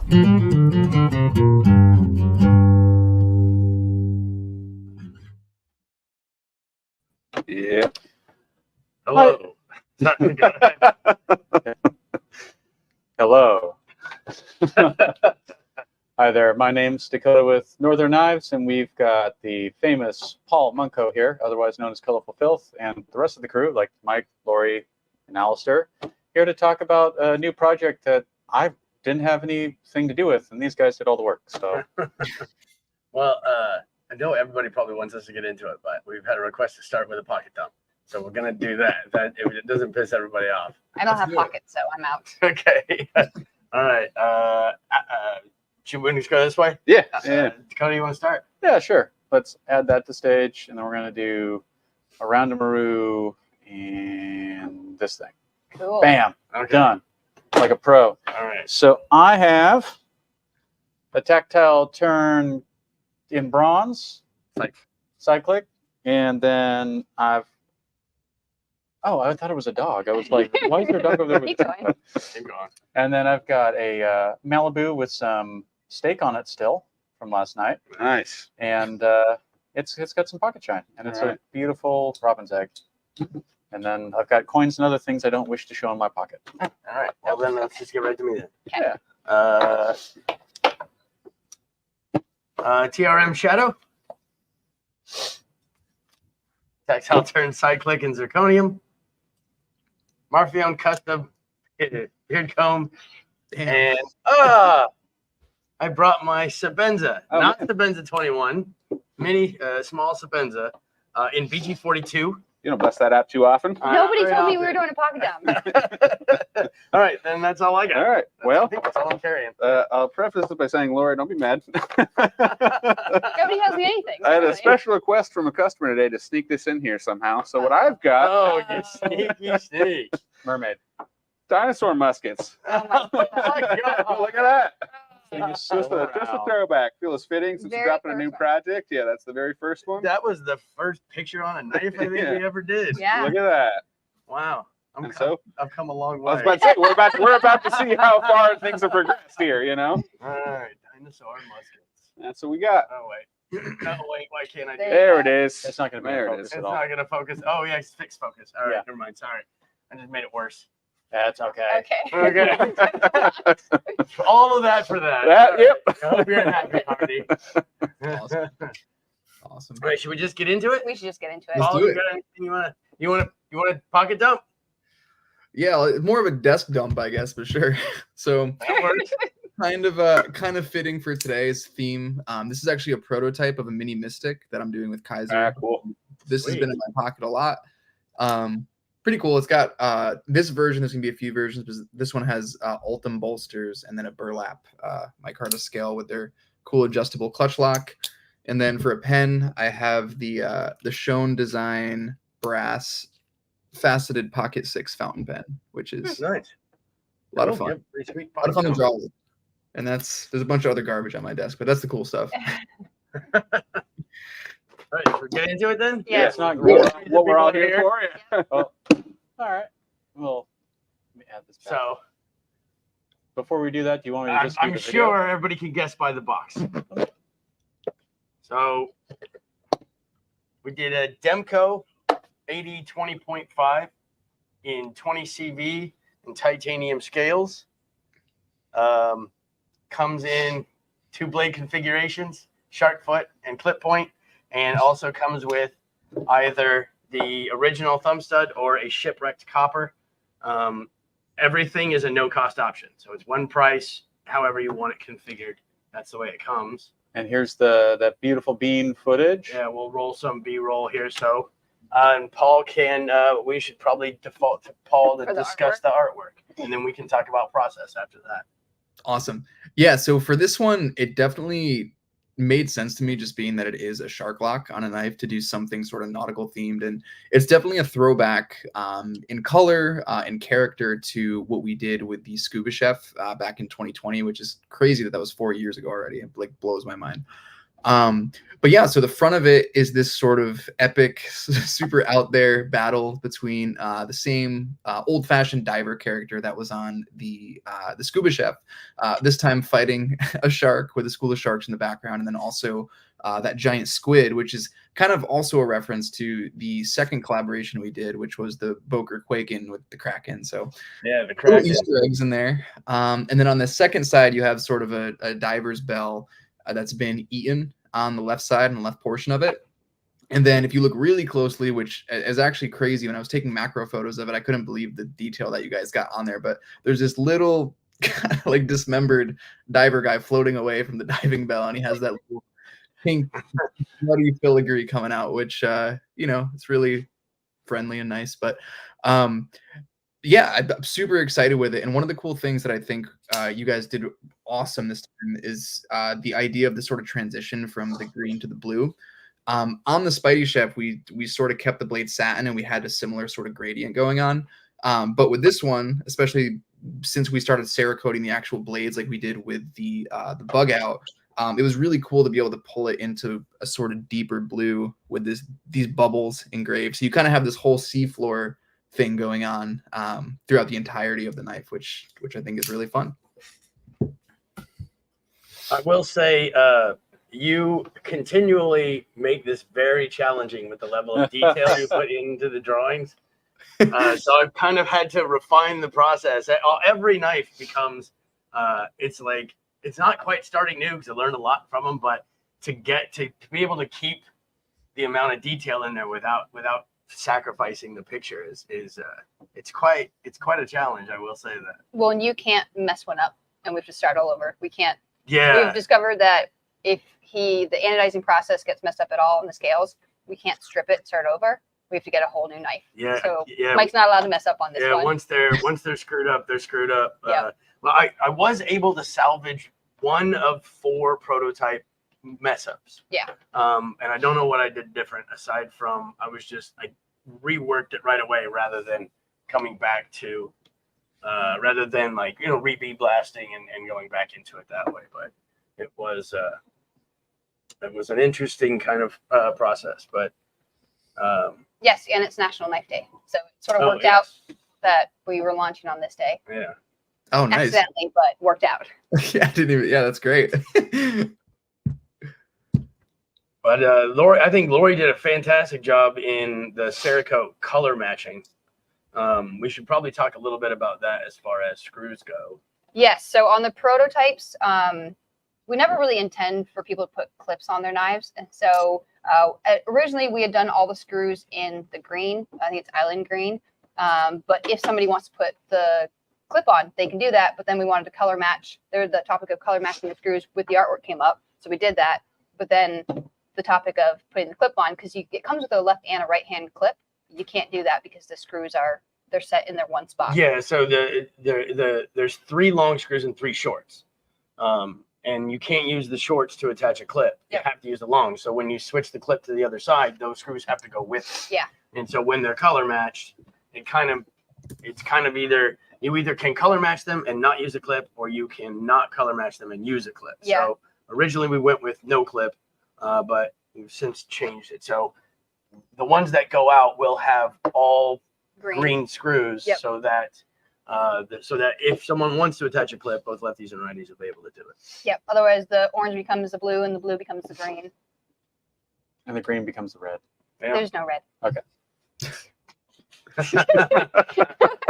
Yeah. Hello. Hello. Hi there. My name's Dakota with Northern Knives, and we've got the famous Paul Munko here, otherwise known as ColorfulFilth, and the rest of the crew, like Mike, Lori, and Alistair, here to talk about a new project that I didn't have anything to do with, and these guys did all the work. So, Well, I know everybody probably wants us to get into it, but we've had a request to start with a pocket dump. So we're going to do that. If it doesn't piss everybody off. I don't have pockets, so I'm out. Okay. All right. Should we just go this way? yeah. Dakota, you want to start? Yeah, sure. Let's add that to stage, and then we're going to do a round of Maru and this thing. Cool. Bam. Okay. Done. Like a pro. All right. So I have a tactile turn in bronze, like side click, and then I thought it was a dog. I was like, why is there a dog over there? Keep going. Keep going. And then I've got a Malibu with some steak on it still from last night, Nice. and it's got some pocket shine, and it's a beautiful robin's egg. And then I've got coins and other things I don't wish to show in my pocket. All right. Well, then let's just get right to me then. Yeah. TRM Shadow. Tactile turn, side click, and zirconium. Marfion Custom beard comb. Damn. And I brought my Sabenza, not Sabenza 21, mini small Sabenza in BG42. You don't bust that out too often. Nobody told me we were doing a pocket dump. All right, then that's all I got. All right. I Well, think that's all I'm carrying. I'll preface this by saying, Lori, don't be mad. Nobody tells me anything. I had a really. special request from a customer today to sneak this in here somehow. So what I've got, Oh, you sneaky sneak. Mermaid. dinosaur muskets. Oh my God. Look at that. Just Just a throwback. Feels fitting since Very you're dropping a new first one. project. Yeah, that's the very first one. That was the first picture on a knife I think Yeah. we ever did. Yeah. Look at that. Wow. And so I've come a long I way. was about to say we're about to see how far things have progressed here. You know. All right, dinosaur muskets. That's what we got. Oh wait, no wait. Why can't I do it? There it is. It's not going to be There in it focus is. It's at all. not gonna focus. Oh yeah, it's fixed focus. All right, Yeah. never mind. Sorry, I just made it worse. That's okay. Okay. Okay. All of that for that. That, yep. I hope you're happy, Hardy. Awesome. Awesome. All right, should we just get into it? We should just get into it. Let's Paul, do you it. got anything you want to pocket dump? Yeah, it's more of a desk dump, I guess, but sure. So That works. kind of fitting for today's theme. This is actually a prototype of a mini Mystic that I'm doing with Kaiser. Cool. This has Sweet. been in my pocket a lot. Pretty cool. It's got this version. There's gonna be a few versions, but this one has Ultim bolsters and then a burlap micarta scale with their cool adjustable clutch lock. And then for a pen, I have the Schoen Design brass faceted Pocket 6 fountain pen, which is Nice. a lot of Cool. fun. Yeah, pretty sweet. A lot of fun to draw with. And there's a bunch of other garbage on my desk, but that's the cool stuff. All right, we're getting into it then. Yeah. It's not What we're all here for. Yeah. All right. Well, let me add this back. So Before we do that, do you want me to just do I'm the video? sure everybody can guess by the box. So we did a Demco AD 20.5 in 20 CV and titanium scales. Comes in 2 blade configurations, shark foot and clip point, and also comes with either the original thumb stud or a shipwrecked copper. Everything is a no-cost option, so it's one price, however you want it configured. That's the way it comes. And here's that beautiful bean footage. Yeah, we'll roll some B-roll here. So, and Paul can. We should probably default to Paul to For the discuss the artwork, and then we can talk about process after that. Awesome. Yeah, so for this one, it definitely made sense to me, just being that it is a shark lock on a knife, to do something sort of nautical themed. And it's definitely a throwback in color and character to what we did with the Scuba Chef back in 2020, which is crazy that was 4 years ago already. It like blows my mind. But yeah, so the front of it is this sort of epic, super out there battle between the same old-fashioned diver character that was on the Scuba Chef, this time fighting a shark with a school of sharks in the background, and then also that giant squid, which is kind of also a reference to the second collaboration we did, which was the Boker Quaken with the Kraken. So Yeah, the little Kraken. Easter eggs in there. And then on the second side, you have sort of a diver's bell that's been eaten on the left side and the left portion of it. And then if you look really closely, which is actually crazy, when I was taking macro photos of it, I couldn't believe the detail that you guys got on there. But there's this little kind of like dismembered diver guy floating away from the diving bell, and he has that little pink bloody filigree coming out, which it's really friendly and nice. But yeah, I'm super excited with it. And one of the cool things that I think you guys did awesome this time is the idea of the sort of transition from the green to the blue. On the Spidey Chef, we sort of kept the blade satin, and we had a similar sort of gradient going on. But with this one, especially since we started Cerakoting the actual blades like we did with the bug out, it was really cool to be able to pull it into a sort of deeper blue with these bubbles engraved. So you kind of have this whole seafloor thing going on throughout the entirety of the knife, which I think is really fun. I will say, you continually make this very challenging with the level of detail you put into the drawings. So I've kind of had to refine the process. Every knife becomes, it's like, it's not quite starting new because I learned a lot from them, but to be able to keep the amount of detail in there without sacrificing the picture is it's quite a challenge. I will say that. Well, and you can't mess one up, and we have to start all over. We can't. Yeah. We've discovered that if the anodizing process gets messed up at all in the scales, we can't strip it, start over. We have to get a whole new knife. Yeah. So yeah. Mike's not allowed to mess up on this one. Once they're screwed up, they're screwed up. Yeah. Well, I was able to salvage 1 of 4 prototype mess ups. Yeah. And I don't know what I did different aside from I reworked it right away rather than coming back to rather than re-bead blasting and going back into it that way. But it was an interesting kind of process. But Yes, and it's National Knife Day, so it sort of worked out that we were launching on this day. Yeah. Oh, nice. Accidentally, but worked out. Yeah, I didn't even. Yeah, that's great. But I think Lori did a fantastic job in the Cerakote color matching. We should probably talk a little bit about that as far as screws go. Yes, so on the prototypes, we never really intend for people to put clips on their knives. And so originally we had done all the screws in the green. I think it's island green. But if somebody wants to put the clip on, they can do that. But then we wanted to color match. The topic of color matching the screws with the artwork came up. So we did that. But then the topic of putting the clip on, because it comes with a left and a right hand clip. You can't do that because the screws they're set in their one spot. Yeah, so there's 3 long screws and 3 shorts. And you can't use the shorts to attach a clip. Yep. You have to use the long. So when you switch the clip to the other side, those screws have to go with it. Yeah. And so when they're color matched, it's kind of either you either can color match them and not use a clip, or you can not color match them and use a clip. Yeah. So originally we went with no clip, but we've since changed it. So the ones that go out will have all green screws. Yep. so that if someone wants to attach a clip, both lefties and righties will be able to do it. Yep. Otherwise, the orange becomes the blue, and the blue becomes the green. And the green becomes the red. Yeah. There's no red. Okay.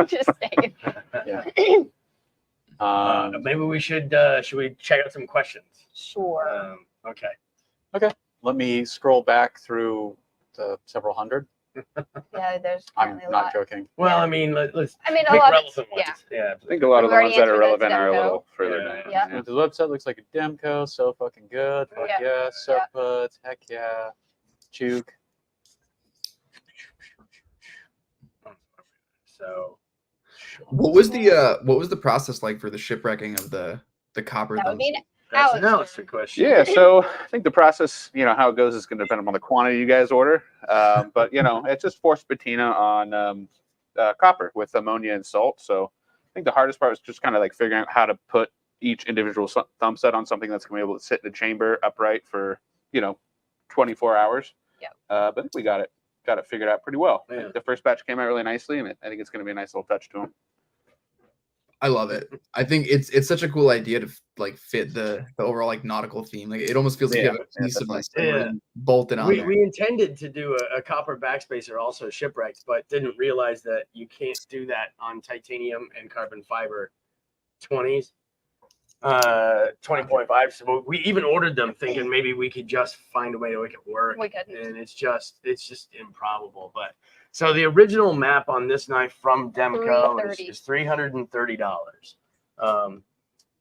Just saying. Yeah. Maybe we should we check out some questions? Sure. Okay. Let me scroll back through the several hundred. Yeah, there's I'm apparently a not lot. joking. Well, I mean, let's I mean, a pick lot. relevant ones. Yeah. Yeah. I think a lot of the We've ones that are already answered relevant are a Demco. little further Yeah. down. Yeah. Yeah, the website looks like a Demco, so fucking good. Fuck Yeah. yeah. Soapbuds, heck yeah. Juke. So What was the process like for the shipwrecking of the copper That would thumbs? be that's Alex. an Alistair question. Yeah, so I think the process, how it goes is going to depend on the quantity you guys order. But, it's just forced patina on copper with ammonia and salt. So I think the hardest part was just kind of like figuring out how to put each individual thumb set on something that's going to be able to sit in the chamber upright for, 24 hours. Yep. But we got it figured out pretty well. Yeah. The first batch came out really nicely, and I think it's going to be a nice little touch to them. I love it. I think it's such a cool idea to like fit the overall like nautical theme. Like it almost feels like you have a piece of like definitely. bolted on there. We intended to do a copper backspacer also shipwrecked, but didn't realize that you can't do that on titanium and carbon fiber 20s. 20.5. So we even ordered them thinking maybe we could just find a way to make it work. We couldn't. And it's just improbable. But so the original map on this knife from Demco is $330.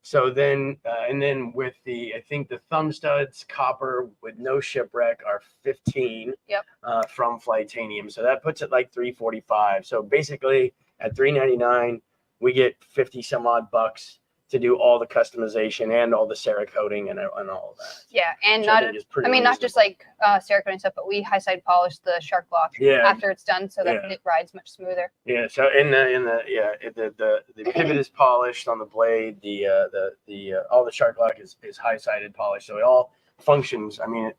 So then and then with I think the thumb studs copper with no shipwreck are 15. Yep. From Flightanium. So that puts it like $345. So basically at $399 we get 50 some odd bucks to do all the customization and all the Cerakoting and all of that. Yeah, and Which I not think is pretty not just reasonable. like Cerakoting stuff, but we high side polish the shark block after it's done so that it rides much smoother. Yeah. So the pivot is polished on the blade. The all the shark block is high sided polish. So it all functions. I mean,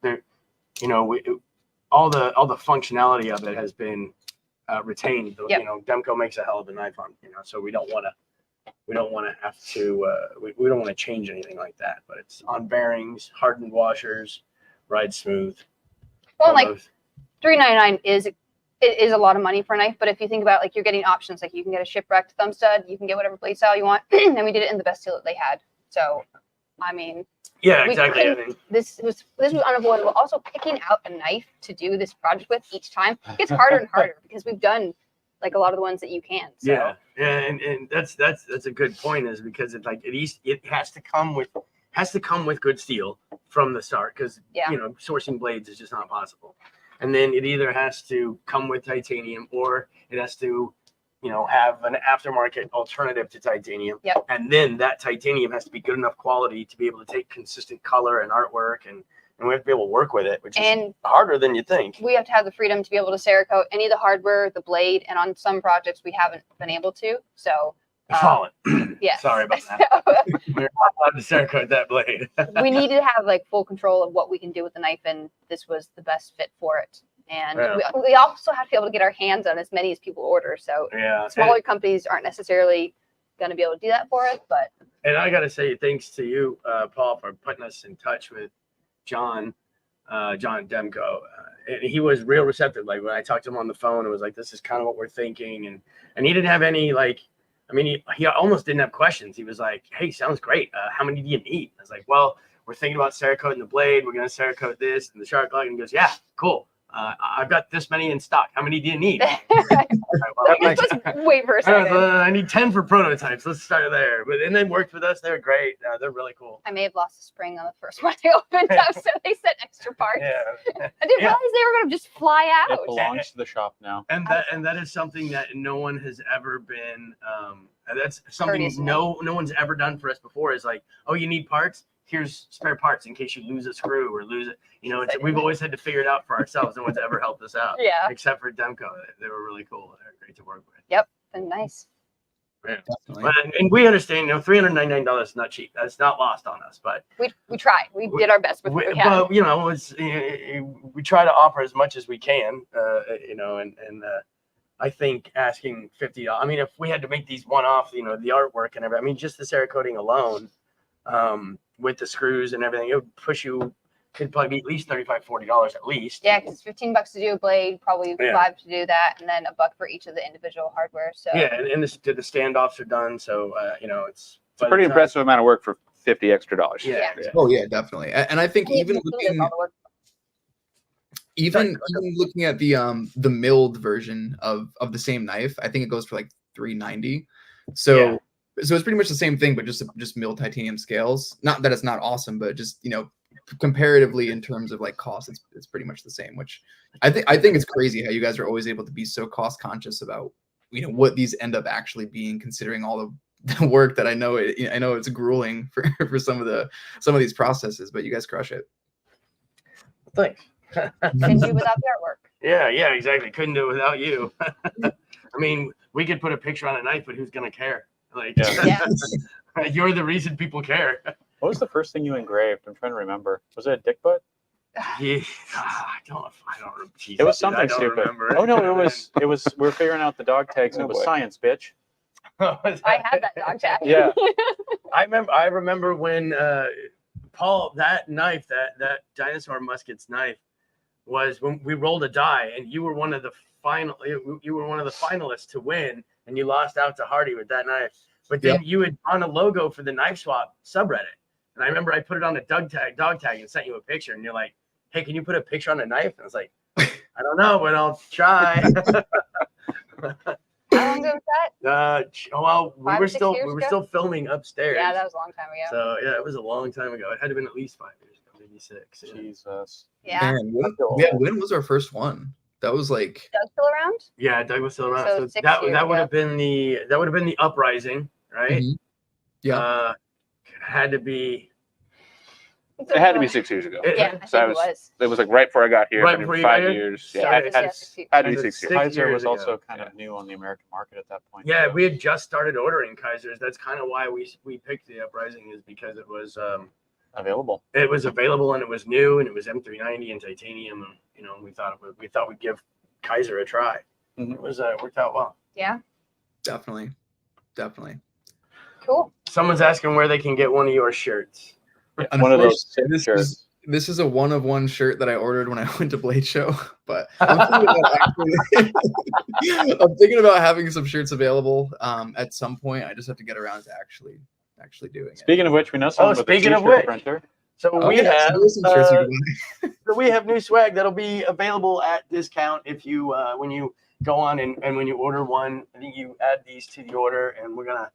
all the functionality of it has been retained. Yep. Demco makes a hell of a knife on. So we don't want to have to we don't want to change anything like that. But it's on bearings, hardened washers, ride smooth. Well, like $399 is a lot of money for a knife, but if you think about like you're getting options, like you can get a shipwrecked thumb stud, you can get whatever blade style you want, and we did it in the best steel that they had. So, I mean, yeah, exactly. This was unavoidable. Also, picking out a knife to do this project with each time gets harder and harder because we've done like a lot of the ones that you can. So. Yeah, and that's a good point, is because it has to come with good steel from the start, because sourcing blades is just not possible. And then it either has to come with titanium, or it has to have an aftermarket alternative to titanium. Yep. And then that titanium has to be good enough quality to be able to take consistent color and artwork, and we have to be able to work with it, which is harder than you think. We have to have the freedom to be able to Cerakote any of the hardware, the blade, and on some projects we haven't been able to. So Fallen. Yes. Sorry about that. We're not allowed to Cerakote that blade. We needed to have like full control of what we can do with the knife, and this was the best fit for it. And we also have to be able to get our hands on as many as people order. So smaller companies aren't necessarily going to be able to do that for us. But I got to say thanks to you, Paul, for putting us in touch with John Demco. And he was real receptive. Like when I talked to him on the phone, it was like, this is kind of what we're thinking. And he didn't have any he almost didn't have questions. He was like, hey, sounds great. How many do you need? I was like, well, we're thinking about Cerakoting the blade. We're going to Cerakote this and the shark block. And he goes, yeah, cool. I've got this many in stock. How many do you need? Let's wait for a second. I need 10 for prototypes. Let's start there. And they worked with us. They're great. They're really cool. I may have lost a spring on the first one I opened up, so they sent extra parts. Yeah. I didn't realize they were going to just fly out. It belongs to the shop now. And that is something that no one has ever been. That's something no one's ever done for us before. Is like, oh, you need parts? Here's spare parts in case you lose a screw or lose it. We've always had to figure it out for ourselves. No one's ever helped us out. Yeah. Except for Demco. They were really cool. They're great to work with. Yep. And nice. Yeah. And we understand, $399 is not cheap. That's not lost on us. But we tried. We did our best with what we had. But we try to offer as much as we can. I think asking $50. I mean, if we had to make these one-off, the artwork and everything. I mean, just the Cerakoting alone. With the screws and everything, it would push you. It'd probably be at least $35, $40 at least. Yeah, because it's $15 to do a blade, probably $5 to do that, and then $1 for each of the individual hardware. So and the standoffs are done. So it's a pretty impressive amount of work for $50 extra. Yeah. Oh yeah, definitely. And I think even looking at the milled version of the same knife, I think it goes for like $390. So it's pretty much the same thing, but just milled titanium scales. Not that it's not awesome, but just comparatively in terms of like cost, it's pretty much the same. Which I think it's crazy how you guys are always able to be so cost conscious about what these end up actually being, considering all of the work that I know it's grueling for some of these processes, but you guys crush it. Thanks. Couldn't do without the artwork. Yeah, exactly. Couldn't do it without you. I mean, we could put a picture on a knife, but who's gonna care? You're the reason people care. What was the first thing you engraved? I'm trying to remember. Was it a dick butt? Yeah, I don't. Jesus, It was I something don't stupid. remember Oh no, it was. We're figuring out the dog tags, and Oh, it was boy. science, bitch. I had that dog tag. Yeah. I remember when Paul, that knife, that dinosaur musket's knife, was when we rolled a die, and you were one of the finalists to win, and you lost out to Hardy with that knife. But then you had on a logo for the knife swap subreddit, and I remember I put it on a dog tag, and sent you a picture, and you're like, "Hey, can you put a picture on a knife?" And I was like, "I don't know, but I'll try." How long ago was that? Well, we 5 were or 6 still years ago? filming upstairs. Yeah, that was a long time ago. So yeah, it was a long time ago. It had to have been at least 5 years ago, maybe 6. Yeah. Jesus. Yeah. Man, Yeah. when was our first one? That was like Doug still around? Yeah, Doug was still around. So So 6 that years would ago. have been the uprising, right? Mhm. Yeah. Had to be It had to be 6 years ago. Yeah, I think So it was. It was like right before I got here. Right But in before you got 5 here? years. So Yeah, it had Yes, to be So 6 years. 6 Kaiser years was also ago. kind of new on the American market at that point. Yeah, too. we had just started ordering Kaisers. That's kind of why we picked the uprising, is because it was available. available and it was new and it was M390 and titanium, and we thought we'd give Kaiser a try. Mhm. It was worked out well. Yeah. definitely. Cool. Someone's asking where they can get one of your shirts. One of those Unfortunately, shirts. This is a one of one shirt that I ordered when I went to Blade Show, but I'm thinking about having some shirts available at some point. I just have to get around to actually doing it. Speaking of which, we know someone with a speaking of t-shirt which. printer. So Oh, we yeah, have so there's some shirts you can buy. so we have new swag that'll be available at discount if you when you go on and when you order one. I think you add these to the order, and we're gonna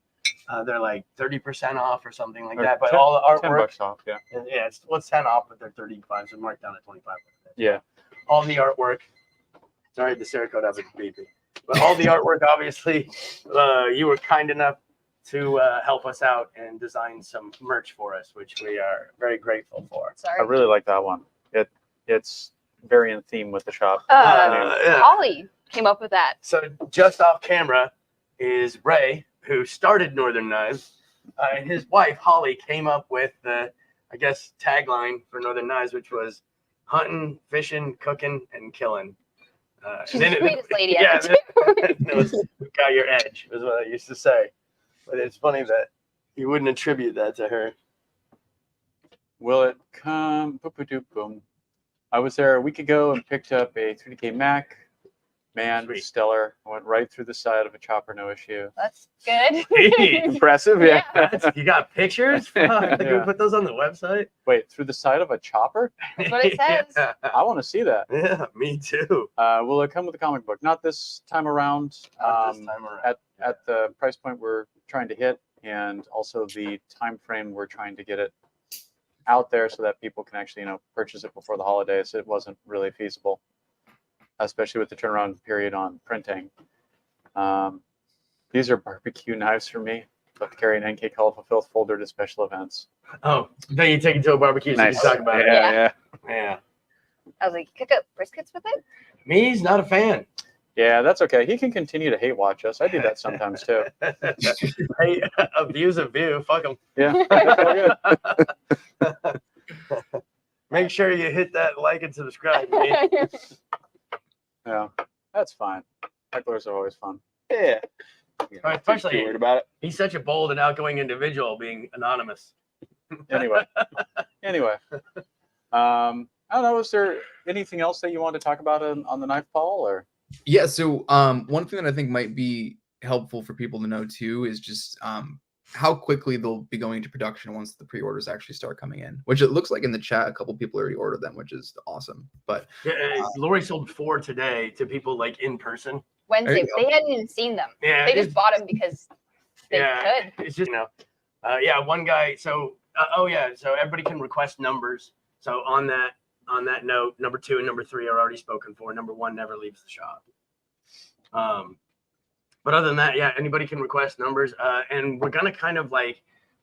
they're like 30% off or something like Or that. But 10 all the artwork, $10 off, yeah. yeah, it's 10 off, but they're 35, so marked down at 25. Yeah. All the artwork. Sorry, the Cerakote has a beeping. But all the artwork, obviously, you were kind enough to help us out and design some merch for us, which we are very grateful for. I Sorry. really like that one. It's very in theme with the shop. Yeah. Holly came up with that. So just off camera is Ray, who started Northern Knives, and his wife Holly came up with the, I guess, tagline for Northern Knives, which was hunting, fishing, cooking, and killing. She's and the then sweetest lady yeah, ever. it was got your edge, was what I used to say. But it's funny that you wouldn't attribute that to her. Will it come? Boom. I was there a week ago and picked up a 3DK Mac. Man, Sweet. stellar. I went right through the side of a chopper, no issue. That's good. Hey, Impressive, yeah. you got pictures? Can we Yeah. put those on the website? Wait, through the side of a chopper? That's what it says. Yeah. I want to see that. Yeah, me too. Will it come with a comic book? Not this time around. Not this time around. At the price point we're trying to hit, and also the time frame we're trying to get it out there so that people can actually, purchase it before the holidays. It wasn't really feasible, especially with the turnaround period on printing. These are barbecue knives for me. Love to carry an NK ColorfulFilth folder to special events. Oh, then you take it to a barbecue so you Nice. can talk about it. Yeah. Yeah. I was like, cook up briskets with it? Me's not a fan. Yeah, that's okay. He can continue to hate watch us. I do that sometimes too. Hey, a view's a view. Fuck them. Yeah. It's all good. Make sure you hit that like and subscribe. Me. Yeah, that's fine. Hecklers are always fun. Yeah. Especially- Too worried about it. He's such a bold and outgoing individual, being anonymous. Anyway. I don't know. Is there anything else that you want to talk about on the knife, Paul? Or Yeah, so one thing that I think might be helpful for people to know too is just how quickly they'll be going into production once the pre-orders actually start coming in, which it looks like in the chat a couple people already ordered them, which is awesome. But Yeah, Lori sold 4 today to people like in person. Wednesday. you go. They hadn't even seen them. Yeah, They just bought them because they Yeah. could. It's just one guy. So so everybody can request numbers. So on that note, number 2 and number 3 are already spoken for. Number 1 never leaves the shop. But other than that, yeah, anybody can request numbers, and we're gonna kind of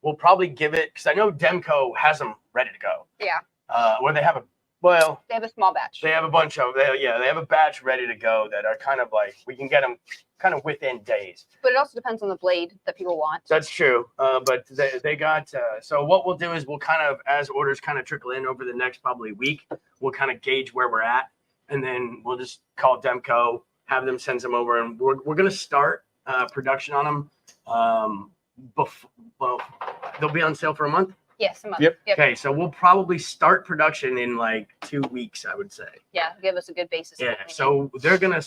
we'll probably give it, because I know Demco has them ready to go. Yeah. Where they have They have a small batch. they have a bunch of they have a batch ready to go that are kind of we can get them kind of within days. But it also depends on the blade that people want. That's true. But they got so what we'll do is we'll kind of, as orders kind of trickle in over the next probably week, we'll kind of gauge where we're at, and then we'll just call Demco, have them send some over, and we're going to start production on them. Well, they'll be on sale for a month. Yes, a month. Yep. Okay, so we'll probably start production in like 2 weeks, I would say. Yeah, give us a good basis. of Yeah, what we need. so they're gonna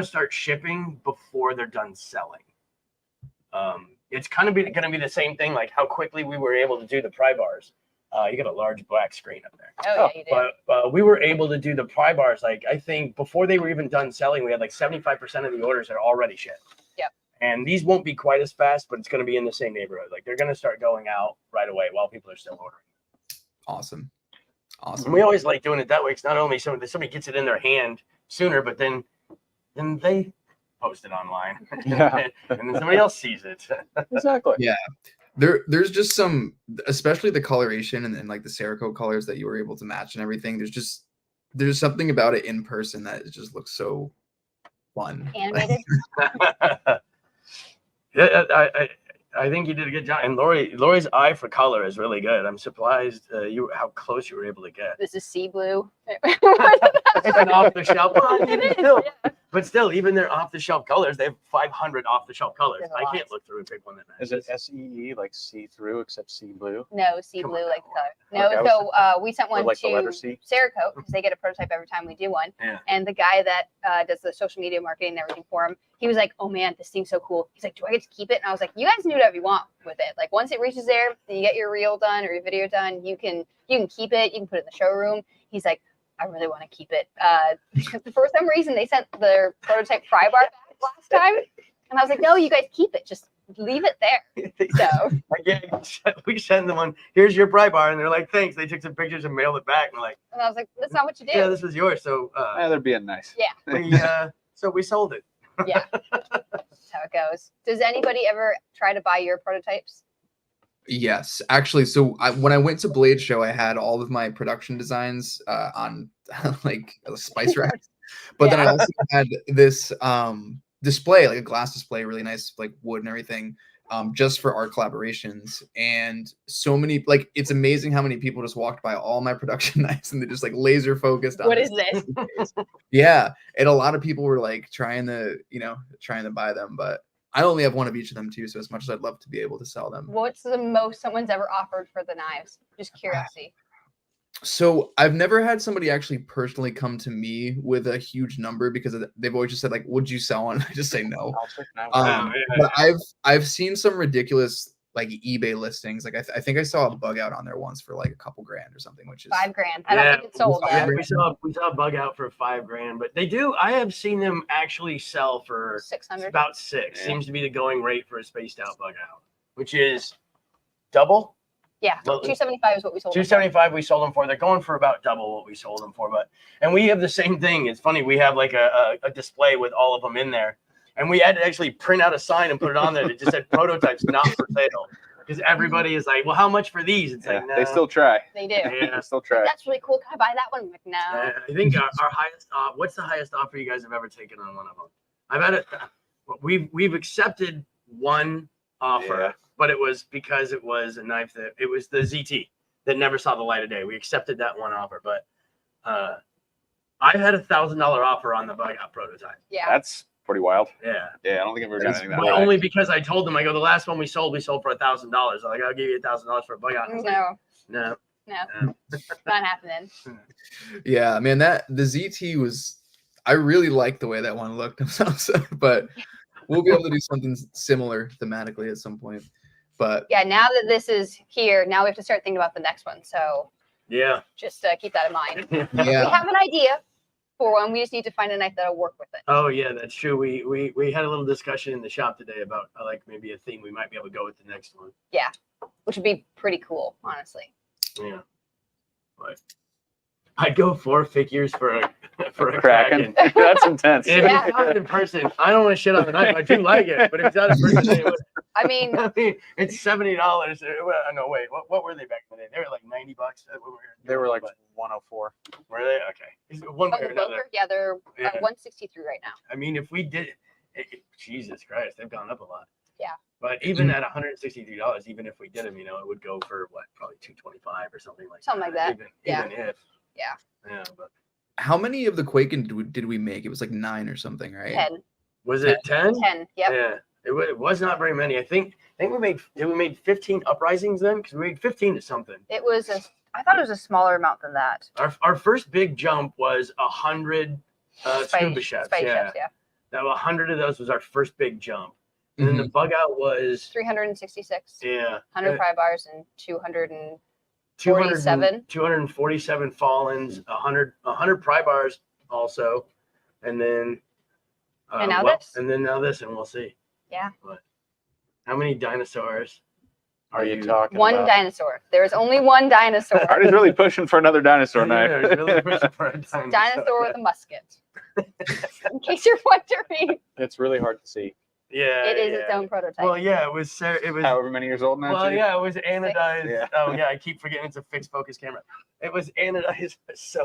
start shipping before they're done selling. It's kind of gonna be the same thing, like how quickly we were able to do the pry bars. You got a large black screen up there. Oh, yeah, you do. But we were able to do the pry bars, like I think before they were even done selling, we had like 75% of the orders that are already shipped. Yep. And these won't be quite as fast, but it's going to be in the same neighborhood. Like they're going to start going out right away while people are still ordering. Awesome. And we always like doing it that way. Because not only somebody gets it in their hand sooner, but then they post it online. Yeah. and then somebody else sees it. Exactly. Yeah. There's just some, especially the coloration and like the Cerakote colors that you were able to match and everything. There's something about it in person that it just looks so fun. Animated. Yeah, I think you did a good job. And Lori's eye for color is really good. I'm surprised how close you were able to get. This is sea blue. It's an off the shelf. It is, yeah. But still, even their off the shelf colors, they have 500 off the shelf colors. There's a I lot. can't look through and pick one that Is matches. it SEE, like see through, except sea blue? No, sea Come blue on like the now. color. Okay, No, so we sent Or one like to the letter C? Cerakote because they get a prototype every time we do one. Yeah. And the guy that does the social media marketing and everything for him, he was like, "Oh man, this thing's so cool." He's like, "Do I get to keep it?" And I was like, "You guys can do whatever you want with it. Like once it reaches there, then you get your reel done or your video done. You can keep it. You can put it in the showroom." He's like, "I really want to keep it." For some reason, they sent their prototype fry bar back last time, and I was like, "No, you guys keep it. Just leave it there." So Again, we send them one. Here's your pry bar, and they're like, "Thanks." They took some pictures and mailed it back. And we're like, and I was like, "That's not what you do." "Yeah, this was yours." So They're being nice. we sold it. Yeah, that's how it goes. Does anybody ever try to buy your prototypes? Yes, actually. So when I went to Blade Show, I had all of my production designs on like spice racks, but then I also had this display, like a glass display, really nice, like wood and everything, just for art collaborations. And so many, like, it's amazing how many people just walked by all my production knives and they just like laser focused on What is this? Yeah, and a lot of people were like trying to buy them, but I only have one of each of them too. So as much as I'd love to be able to sell them. What's the most someone's ever offered for the knives? Just curiosity. So I've never had somebody actually personally come to me with a huge number because they've always just said like, "Would you sell one?" I just say no. But I've seen some ridiculous like eBay listings. Like I think I saw a bug out on there once for like a couple grand or something, which is $5,000. I don't think it's sold. Yeah, Though. we saw a bug out for $5,000, but they do. I have seen them actually sell for 600. about $6,000. Yeah. Seems to be the going rate for a spaced out bug out, which is double. Yeah, Well, 275 is what we sold. 275 we sold them for. They're going for about double what we sold them for. And we have the same thing. It's funny. We have like a display with all of them in there, and we had to actually print out a sign and put it on there that just said prototypes not for sale. Because everybody is like, "Well, how much for these?" It's like, no. They still try. They do. Yeah. They still try. That's really cool. Can I buy that one? I'm like, no. I think our highest. What's the highest offer you guys have ever taken on one of them? I've had it. We've accepted one offer, Yeah. but it was because it was a knife it was the ZT that never saw the light of day. We accepted that one offer, but I had $1,000 offer on the bug out prototype. Yeah. That's pretty wild. Yeah. Yeah, I don't think I've ever done anything that But high. only because I told them, I go, the last one we sold for $1,000. I'm like, I'll give you $1,000 for a bug out. And I was No, like, no, not happening. Yeah, man, the ZT was, I really liked the way that one looked, but we'll be able to do something similar thematically at some point. But Yeah, now that this is here, now we have to start thinking about the next one. So yeah. just keep that in mind. yeah, We have an idea for one. We just need to find a knife that'll work with it. Oh yeah, that's true. We had a little discussion in the shop today about like maybe a theme we might be able to go with the next one. Which would be pretty cool, honestly. Yeah. But I'd go 4 figures for a Kraken. Kraken. That's intense. If Yeah. it's not in person, I don't want to shit on the knife. I do like it, but if it's not in person, I mean, it's $70. No, wait, what were they back in the day? They were like $90. They were like But 104. were they? Okay. Is it one way or the another? Boker, yeah, they're Yeah. 163 right now. I mean, if we did Jesus Christ, they've gone up a lot. Yeah. But even at $163, even if we did them, it would go for what, probably $225 or something like Something like that. Even if. Yeah, but How many of the Quaken did we make? It was like 9 or something, right? 10. was it 10? 10. Yep. Yeah, it was not very many. I think we made 15 uprisings then, because we made 15 to something. It was I thought it was a smaller amount than that. Our first big jump was 100 scuba chefs. Spice Yeah, chefs, yeah. that 100 of those was our first big jump, and then the bug out was 366. yeah 100 pry bars and 247. 247 fallens, 100 pry bars also, and then And now this. and then now this, and we'll see. Yeah. But how many dinosaurs Are you talking One about? dinosaur. There is only one dinosaur. Artie's really pushing for another dinosaur knife. Yeah, really pushing for a dinosaur. Dinosaur with a musket. In case you're wondering, It's really hard to see. Yeah, it is its own prototype. Well, yeah, it was. However many years old now. Well, Chief? yeah, it was anodized. Yeah. Oh, yeah, I keep forgetting it's a fixed focus camera. It was anodized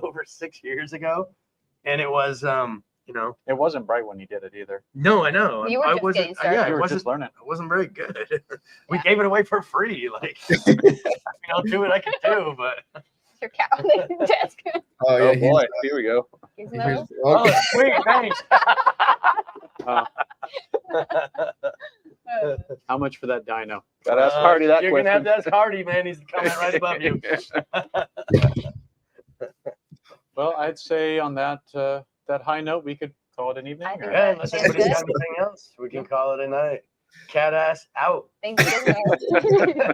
over 6 years ago, and it was, It wasn't bright when you did it either. no, I know. You were I just wasn't. getting started. Yeah, You it were wasn't. just learning. I wasn't very good. We Yeah. gave it away for free. Like, I'll do what I can do, but Your cat on the desk. Oh, Oh yeah. boy, here we go. Here's Here's, another. oh, okay. sweet, thanks. How much for that dino? Gotta ask Hardy that You're question. gonna have to ask Hardy, man. He's coming right above you. Well, I'd say on that that high note, we could call it an evening. I think or- Yeah, unless Sounds anybody's good. got anything else, we can call it a night. Cat ass out. Thank you.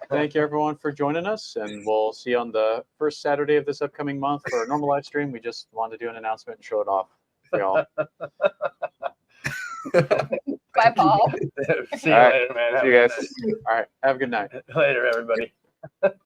Thank you everyone for joining us, and we'll see you on the first Saturday of this upcoming month for a normal live stream. We just wanted to do an announcement and show it off for y'all. Bye, Paul. See you All right. later, man. Have See you a good guys. All right, have a good night. night. Later, everybody.